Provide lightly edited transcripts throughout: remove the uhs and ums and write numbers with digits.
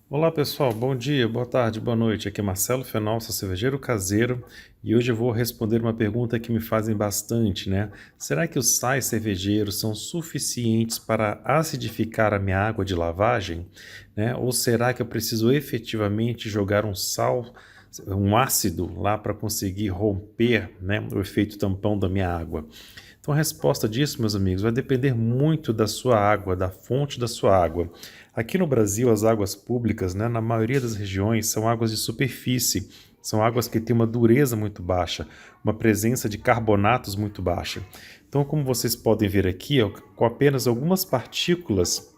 Olá pessoal, bom dia, boa tarde, boa noite. Aqui é Marcelo Fenol, sou cervejeiro caseiro e hoje eu vou responder uma pergunta que me fazem bastante, né? Será que os sais cervejeiros são suficientes para acidificar a minha água de lavagem, né? Ou será que eu preciso efetivamente jogar um sal, um ácido lá para conseguir romper, né, o efeito tampão da minha água? Então a resposta disso, meus amigos, vai depender muito da sua água, da fonte da sua água. Aqui no Brasil, as águas públicas, né, na maioria das regiões, são águas de superfície, são águas que têm uma dureza muito baixa, uma presença de carbonatos muito baixa. Então, como vocês podem ver aqui, ó, com apenas algumas partículas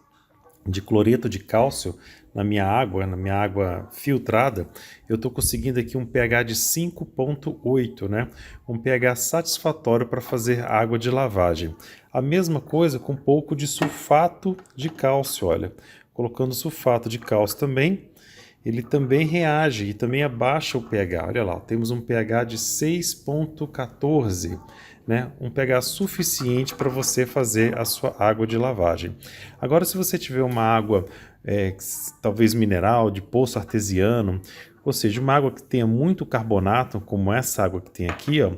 de cloreto de cálcio na minha água filtrada, eu estou conseguindo aqui um pH de 5,8, né? Um pH satisfatório para fazer água de lavagem. A mesma coisa com um pouco de sulfato de cálcio, olha. Colocando sulfato de cálcio também, ele também reage e também abaixa o pH. Olha lá, temos um pH de 6,14, né? Um pH suficiente para você fazer a sua água de lavagem. Agora, se você tiver uma água talvez mineral, de poço artesiano, ou seja, uma água que tenha muito carbonato, como essa água que tem aqui, ó,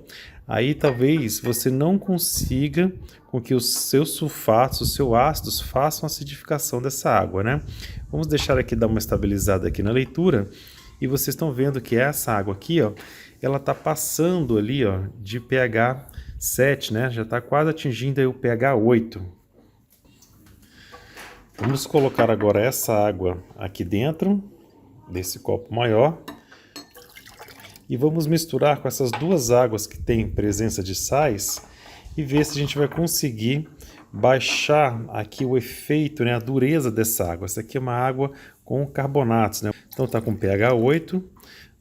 aí talvez você não consiga com que os seus sulfatos, os seus ácidos façam a acidificação dessa água, né? Vamos deixar aqui dar uma estabilizada aqui na leitura e vocês estão vendo que essa água aqui, ó, ela está passando ali, ó, de pH 7, né? Já está quase atingindo aí o pH 8. Vamos colocar agora essa água aqui dentro desse copo maior e vamos misturar com essas duas águas que têm presença de sais e ver se a gente vai conseguir baixar aqui o efeito, né, a dureza dessa água. Essa aqui é uma água com carbonatos, né? Então está com pH 8.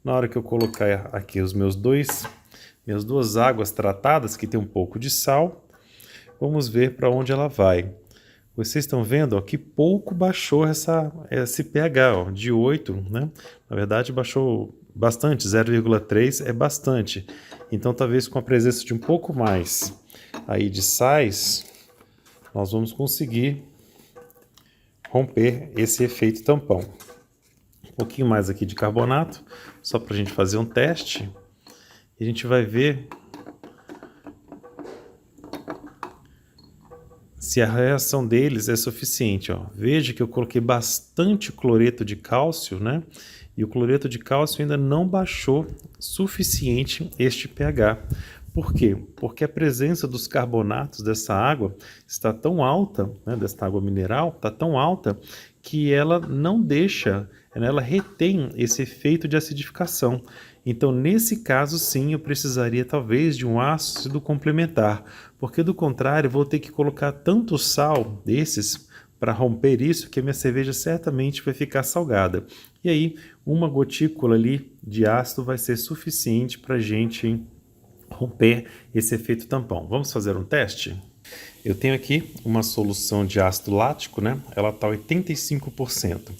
Na hora que eu colocar aqui os minhas duas águas tratadas, que tem um pouco de sal, vamos ver para onde ela vai. Vocês estão vendo, ó, que pouco baixou esse pH, ó, de 8, né? Na verdade, baixou bastante, 0,3 é bastante. Então, talvez com a presença de um pouco mais aí de sais, nós vamos conseguir romper esse efeito tampão. Um pouquinho mais aqui de carbonato, só para a gente fazer um teste. E a gente vai ver se a reação deles é suficiente. Ó. Veja que eu coloquei bastante cloreto de cálcio, né? E o cloreto de cálcio ainda não baixou suficiente este pH. Por quê? Porque a presença dos carbonatos dessa água está tão alta, né, dessa água mineral, está tão alta que ela não deixa, né, ela retém esse efeito de acidificação. Então, nesse caso, sim, eu precisaria talvez de um ácido complementar, porque do contrário, eu vou ter que colocar tanto sal desses para romper isso que a minha cerveja certamente vai ficar salgada. E aí, uma gotícula ali de ácido vai ser suficiente para a gente romper esse efeito tampão. Vamos fazer um teste? Eu tenho aqui uma solução de ácido lático, né? Ela está 85%.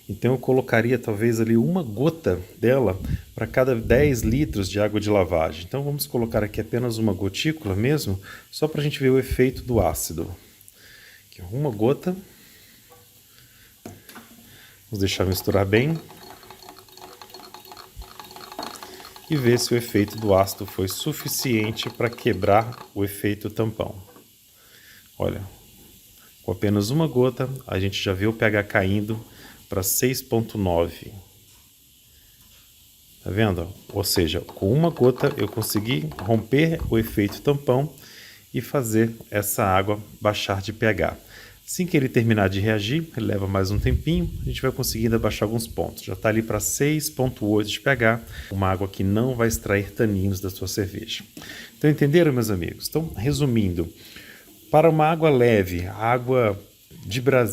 Então eu colocaria talvez ali uma gota dela para cada 10 litros de água de lavagem. Então vamos colocar aqui apenas uma gotícula mesmo, só para a gente ver o efeito do ácido. Aqui, uma gota. Vamos deixar misturar bem. E ver se o efeito do ácido foi suficiente para quebrar o efeito tampão. Olha, com apenas uma gota, a gente já vê o pH caindo para 6,9. Tá vendo? Ou seja, com uma gota eu consegui romper o efeito tampão e fazer essa água baixar de pH. Assim que ele terminar de reagir, ele leva mais um tempinho, a gente vai conseguindo abaixar alguns pontos. Já está ali para 6,8 de pH, uma água que não vai extrair taninos da sua cerveja. Então entenderam, meus amigos? Então, resumindo, para uma água leve, a água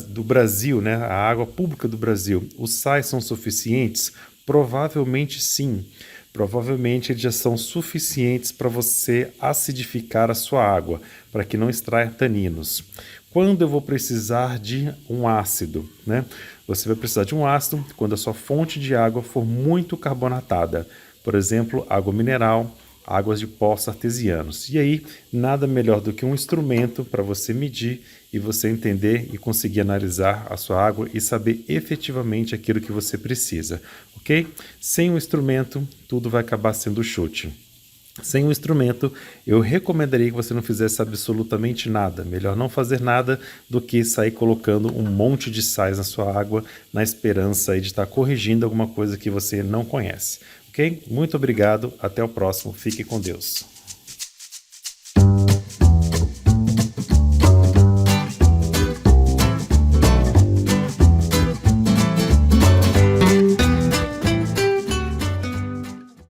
do Brasil, né, a água pública do Brasil, os sais são suficientes? Provavelmente sim. Provavelmente eles já são suficientes para você acidificar a sua água, para que não extraia taninos. Quando eu vou precisar de um ácido, né? Você vai precisar de um ácido quando a sua fonte de água for muito carbonatada. Por exemplo, água mineral, águas de poços artesianos. E aí, nada melhor do que um instrumento para você medir e você entender e conseguir analisar a sua água e saber efetivamente aquilo que você precisa, ok? Sem um instrumento, tudo vai acabar sendo chute. Sem um instrumento, eu recomendaria que você não fizesse absolutamente nada. Melhor não fazer nada do que sair colocando um monte de sais na sua água na esperança de estar corrigindo alguma coisa que você não conhece. Ok? Muito obrigado, até o próximo. Fique com Deus.